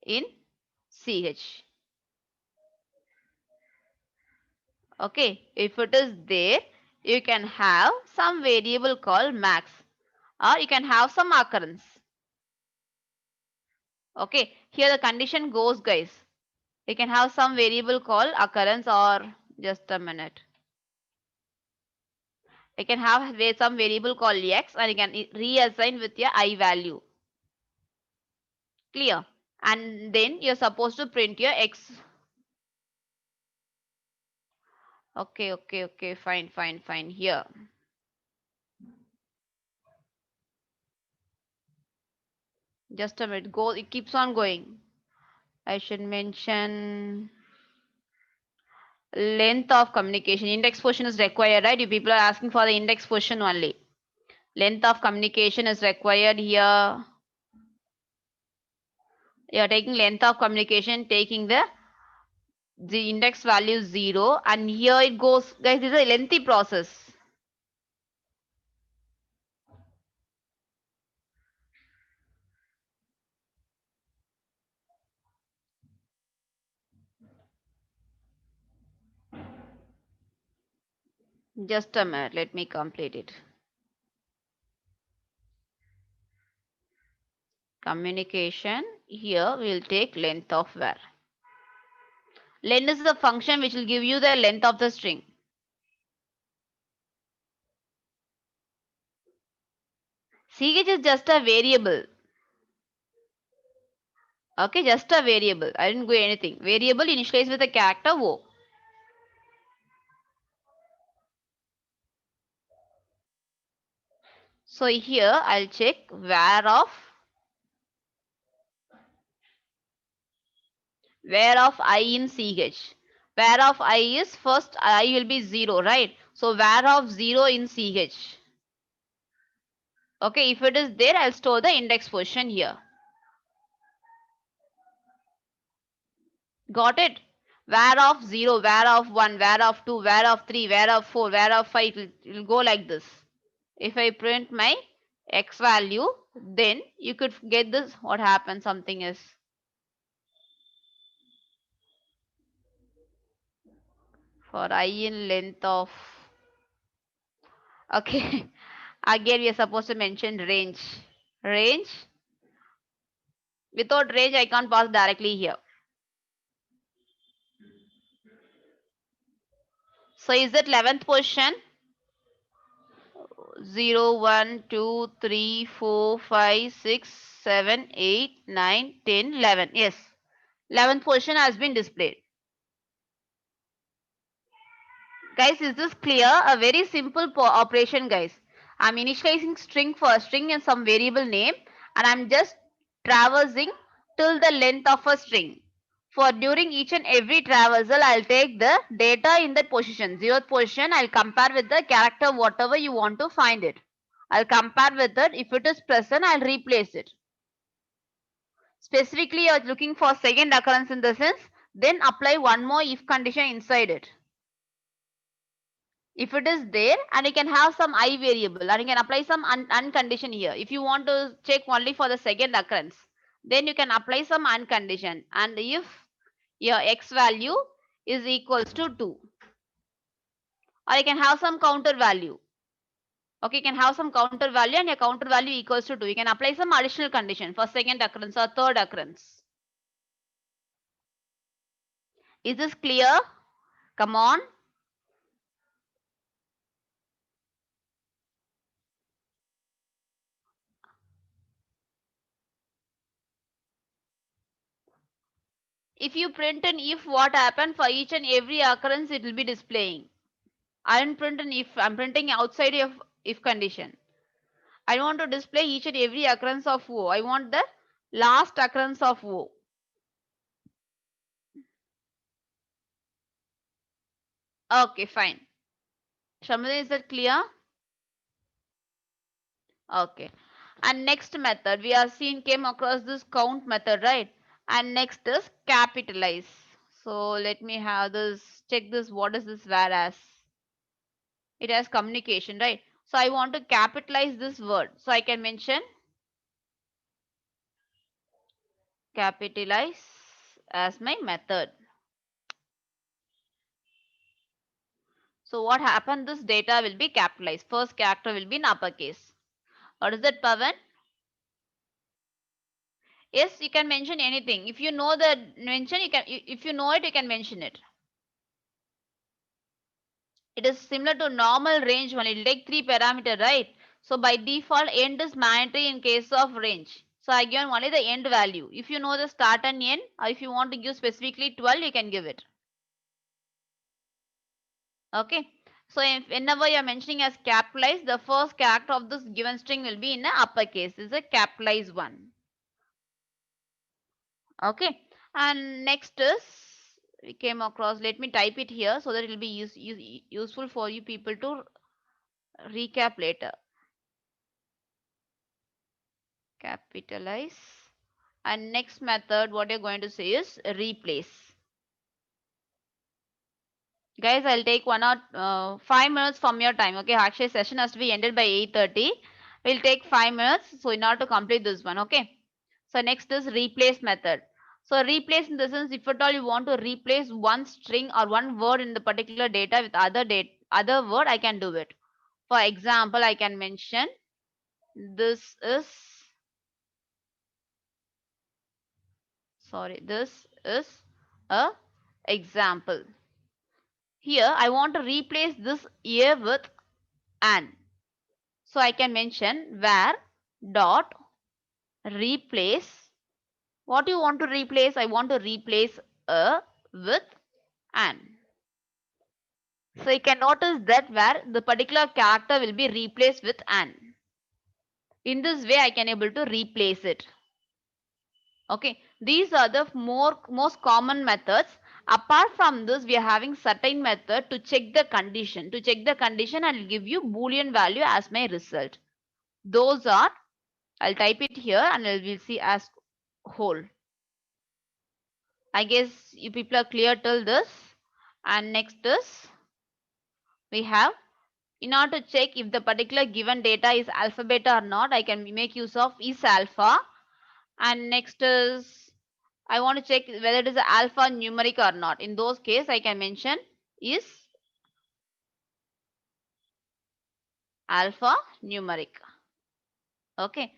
in CH. Okay, if it is there, you can have some variable called max, or you can have some occurrence. Okay, here the condition goes, guys. You can have some variable called occurrence, or just a minute. You can have some variable called x, and you can reassign with your I value. Clear? And then you're supposed to print your x. Okay, fine. Here. Just a minute. Go. It keeps on going. I should mention length of communication. Index portion is required, right? You people are asking for the index portion only. Length of communication is required here. You are taking length of communication, taking the index value 0, and here it goes. Guys, this is a lengthy process. Just a minute. Let me complete it. Communication. Here we'll take length of var. Len is the function which will give you the length of the string. Ch is just a variable. Okay, just a variable. I didn't go anything. Variable initialized with a character O. So here I'll check var of I in ch. Var of I is first I will be 0, right? So var of 0 in ch. Okay, if it is there, I'll store the index position here. Got it? Var of 0, var of 1, var of 2, var of 3, var of 4, var of 5, it will go like this. If I print my x value, then you could get this. What happens? Something is for I in length of. Okay, again we are supposed to mention range. Range. Without range, I can't pass directly here. So is that 11th position? 0, 1, 2, 3, 4, 5, 6, 7, 8, 9, 10, 11. Yes. 11th position has been displayed. Guys, is this clear? A very simple operation, guys. I'm initializing string for a string and some variable name, and I'm just traversing till the length of a string. For during each and every traversal, I'll take the data in that position. 0th position, I'll compare with the character, whatever you want to find it. I'll compare with it. If it is present, I'll replace it. Specifically, you're looking for second occurrence in the sense, then apply one more if condition inside it. If it is there, and you can have some I variable, and you can apply some uncondition here. If you want to check only for the second occurrence, then you can apply some uncondition. And if your x value is equals to 2, or you can have some counter value. Okay, you can have some counter value and your counter value equals to 2. You can apply some additional condition for second occurrence or third occurrence. Is this clear? Come on. If you print an if, what happened for each and every occurrence it will be displaying. I didn't print an if, I'm printing outside of if condition. I want to display each and every occurrence of O. I want the last occurrence of O. Okay, fine. Shamali, is that clear? Okay. And next method, we have seen came across this count method, right? And next is capitalize. So let me have this, check this, what is this whereas? It has communication, right? So I want to capitalize this word. So I can mention capitalize as my method. So what happened? This data will be capitalized. First character will be in uppercase. What is that, Pavan? Yes, you can mention anything. If you know the mention, you can. If you know it, you can mention it. It is similar to normal range one. It will take 3 parameter, right? So by default, end is mandatory in case of range. So I given only the end value. If you know the start and end, or if you want to give specifically 12, you can give it. Okay. So if whenever you are mentioning as capitalized, the first character of this given string will be in a uppercase. This is a capitalized one. Okay. And next is we came across. Let me type it here so that it will be useful for you people to recap later. Capitalize. And next method, what you're going to say is replace. Guys, I'll take 5 minutes from your time. Okay, actually session has to be ended by 8:30. We'll take 5 minutes. So in order to complete this one, okay. So next is replace method. So replace in the sense, if at all you want to replace one string or one word in the particular data with other word, I can do it. For example, I can mention this is this is a example. Here I want to replace this year with an. So I can mention where dot replace. What you want to replace? I want to replace a with an. So you can notice that where the particular character will be replaced with an. In this way I can able to replace it. Okay, these are the most common methods. Apart from this, we are having certain method to check the condition. To check the condition, I'll give you Boolean value as my result. Those are, I'll type it here and we'll see as whole. I guess you people are clear till this. And next is, we have, in order to check if the particular given data is alphabet or not, I can make use of is alpha. And next is, I want to check whether it is alpha numeric or not. In those case, I can mention is alpha numeric. Okay.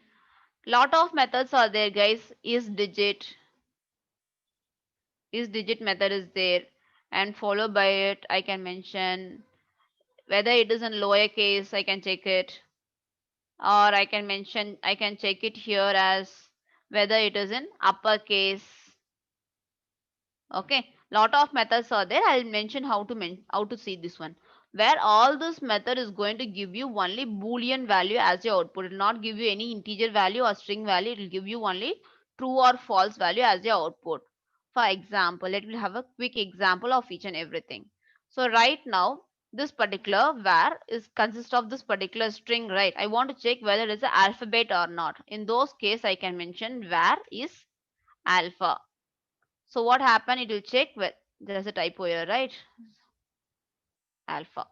Lot of methods are there, guys. Is digit method is there, and followed by it, I can mention whether it is in lower case. I can check it, or I can check it here as whether it is in uppercase. Okay, lot of methods are there. I'll mention how to see this one, where all this method is going to give you only Boolean value as your output. It will not give you any integer value or string value. It will give you only true or false value as your output. For example, let me have a quick example of each and everything. So right now, this particular var is consist of this particular string, right? I want to check whether it is an alphabet or not. In those case, I can mention var is alpha. So what happened? It will check. Well, there's a typo here, right? Alpha.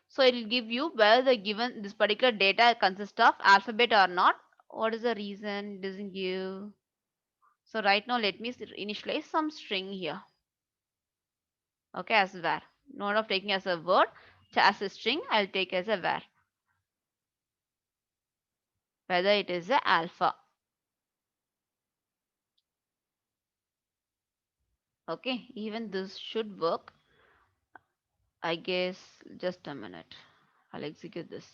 So it will give you whether the given this particular data consists of alphabet or not. What is the reason it doesn't give? So right now, let me initialize some string here. Okay, as var. Not of taking as a word, as a string, I'll take as a var. whether it is a alpha. Okay, even this should work. I guess just a minute. I'll execute this.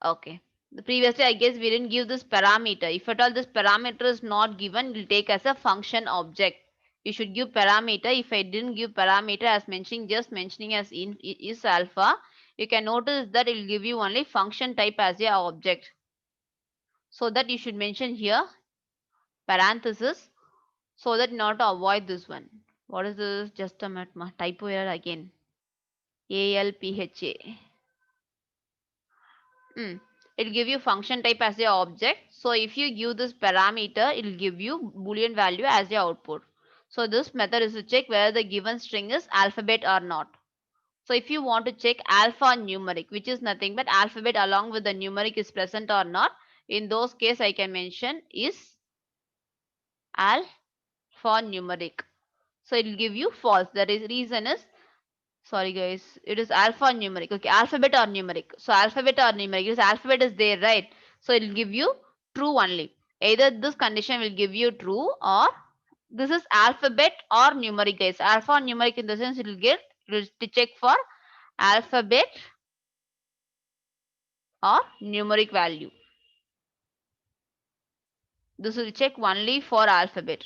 Okay. Previously, I guess we didn't give this parameter. If at all this parameter is not given, we'll take as a function object. You should give parameter. If I didn't give parameter as mentioning, just mentioning as in is alpha, you can notice that it will give you only function type as a object. So that you should mention here parenthesis so that not to avoid this one. What is this? Just a minute, typo error again. ALPHA. It'll give you function type as the object. So if you give this parameter, it'll give you boolean value as the output. So this method is to check whether the given string is alphabet or not. So if you want to check alpha numeric, which is nothing but alphabet along with the numeric is present or not, in those case I can mention is alphanumeric. So it will give you false. The reason is, sorry guys, it is alphanumeric. Okay, alphabet or numeric. So alphabet or numeric, this alphabet is there, right? So it will give you true only. Either this condition will give you true or this is alphabet or numeric, guys. Alphanumeric in the sense it will to check for alphabet or numeric value. This will check only for alphabet.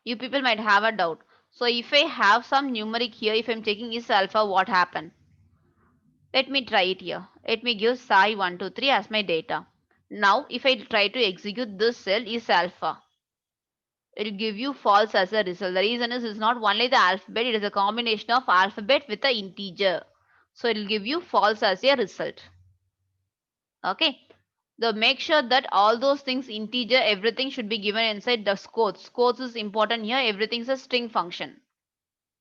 You people might have a doubt. So if I have some numeric here, if I'm taking is alpha, what happened? Let me try it here. Let me give psi123 as my data. Now if I try to execute this cell is alpha. It will give you false as a result. The reason is it's not only the alphabet, it is a combination of alphabet with the integer. So it will give you false as a result. Okay. So make sure that all those things integer, everything should be given inside the quotes. Quotes is important here. Everything is a string function.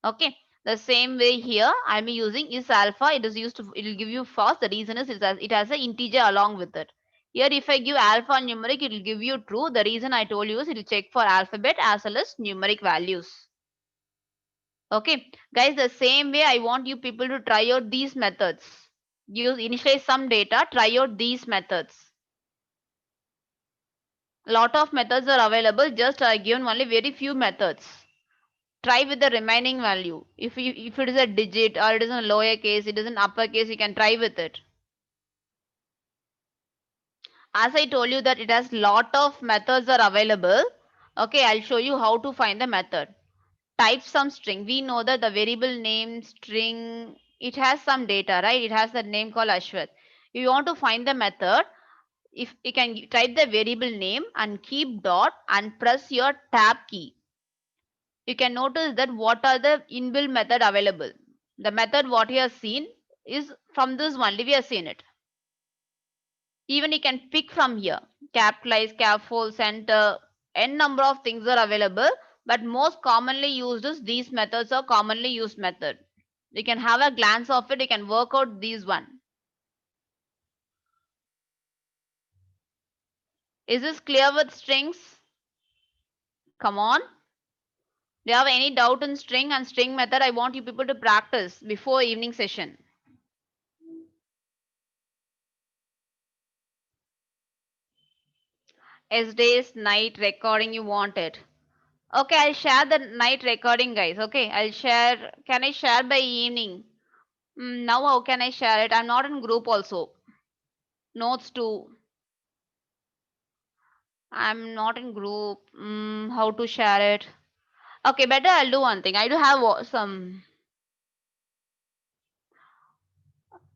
Okay. The same way here, I'm using is alpha. It is used to, it will give you false. The reason is it has an integer along with it. Here, if I give alpha numeric, it will give you true. The reason I told you is it will check for alphabet as well as numeric values. Okay, guys, the same way I want you people to try out these methods. Use initialize some data, try out these methods. Lot of methods are available, just I given only very few methods. Try with the remaining value. If it is a digit or it is in lower case, it is in upper case, you can try with it. As I told you that it has lot of methods are available. Okay, I'll show you how to find the method. Type some string. We know that the variable name string, it has some data, right? It has the name called Ashwath. If you want to find the method, if you can type the variable name and keep dot and press your tab key. You can notice that what are the inbuilt method available. The method what you have seen is from this only we have seen it. Even you can pick from here. Capitalize, capful, center, n number of things are available, but most commonly used is these methods are commonly used method. You can have a glance of it, you can work out these one. Is this clear with strings? Come on. Do you have any doubt in string and string method? I want you people to practice before evening session. Days night recording you want it. Okay, I'll share the night recording, guys. Okay, I'll share. Can I share by evening? Now how can I share it? I'm not in group also. Notes too. I'm not in group. How to share it? Okay, better I'll do one thing. I do have some